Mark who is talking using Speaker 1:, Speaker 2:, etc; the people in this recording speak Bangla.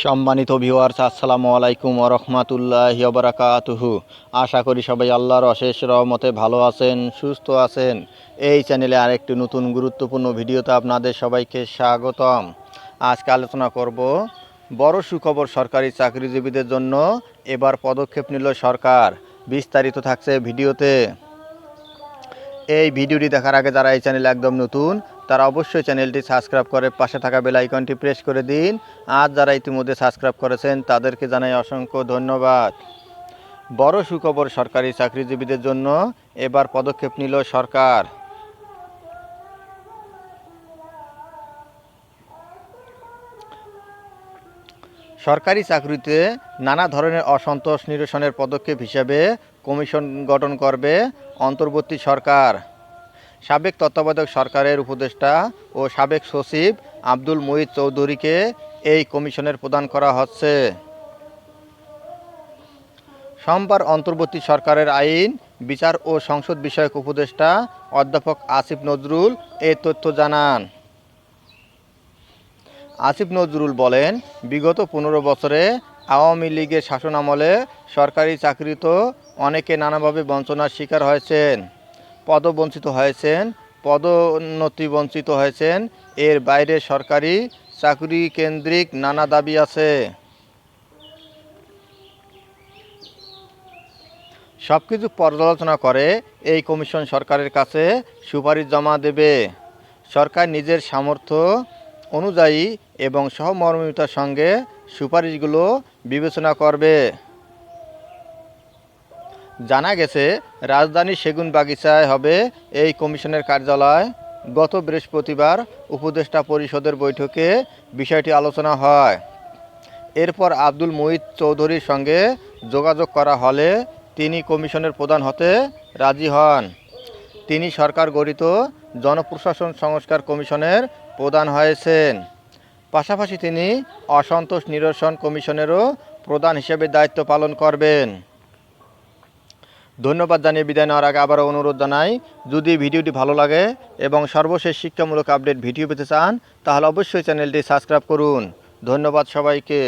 Speaker 1: সম্মানিত ভিউয়ার্স, আসসালামু আলাইকুম ওয়া রাহমাতুল্লাহি ওয়া বারাকাতুহু। আশা করি সবাই আল্লাহর অশেষ রহমতে ভালো আছেন, সুস্থ আছেন। এই চ্যানেলে আরেকটি নতুন গুরুত্বপূর্ণ ভিডিওতে আপনাদের সবাইকে স্বাগতম। আজকে আলোচনা করব বড় সুখবর সরকারি চাকরিজীবীদের জন্য এবার পদক্ষেপ নিল সরকার। বিস্তারিত থাকছে ভিডিওতে। এই ভিডিওটি দেখার আগে যারা এই চ্যানেলে একদম নতুন তারা অবশ্যই চ্যানেলটি সাবস্ক্রাইব করে পাশে থাকা বেল আইকনটি প্রেস করে দিন। আর যারা ইতিমধ্যে সাবস্ক্রাইব করেছেন তাদেরকে জানাই অসংখ্য ধন্যবাদ। বড় সুখবর সরকারি চাকরিজীবীদের জন্য এবার পদক্ষেপ নিল সরকার। সরকারি চাকরিতে নানা ধরনের অসন্তোষ নিরসনের পদক্ষেপ হিসেবে কমিশন গঠন করবে অন্তর্বর্তী সরকার। সাবেক তত্ত্বাবধায়ক সরকারের উপদেষ্টা ও সাবেক সচিব আব্দুল মুহিত চৌধুরীকে এই কমিশনের প্রদান করা হচ্ছে। সোমবার অন্তর্বর্তী সরকারের আইন, বিচার ও সংসদ বিষয়ক উপদেষ্টা অধ্যাপক আসিফ নজরুল এই তথ্য জানান। আসিফ নজরুল বলেন, বিগত 15 বছরে আওয়ামী লীগের শাসনামলে সরকারি চাকরিতে অনেকে নানাভাবে বঞ্চনার শিকার হয়েছেন, পদবঞ্চিত হয়েছেন, পদোন্নতি বঞ্চিত হয়েছেন। এর বাইরে সরকারি চাকরি কেন্দ্রিক নানা দাবি আছে। সব কিছু পর্যালোচনা করে এই কমিশন সরকারের কাছে সুপারিশ জমা দেবে। সরকার নিজের সামর্থ্য অনুযায়ী এবং সহমর্মিতার সঙ্গে সুপারিশগুলো বিবেচনা করবে। জানা গেছে, রাজধানীর সেগুনবাগিচায় হবে এই কমিশনের কার্যালয়। গত বৃহস্পতিবার উপদেষ্টা পরিষদের বৈঠকে বিষয়টি আলোচনা হয়। এরপর আব্দুল মুহিত চৌধুরীর সঙ্গে যোগাযোগ করা হলে তিনি কমিশনের প্রধান হতে রাজি হন। তিনি সরকার গঠিত জনপ্রশাসন সংস্কার কমিশনের প্রধান হয়েছেন। পাশাপাশি তিনি অসন্তোষ নিরসন কমিশনেরও প্রধান হিসেবে দায়িত্ব পালন করবেন। ধন্যবাদ জানিয়ে বিদায় নেওয়ার আগে আবারও অনুরোধ জানাই, যদি ভিডিওটি ভালো লাগে এবং সর্বশেষ শিক্ষামূলক আপডেট ভিডিও পেতে চান তাহলে অবশ্যই চ্যানেলটি সাবস্ক্রাইব করুন। ধন্যবাদ সবাইকে।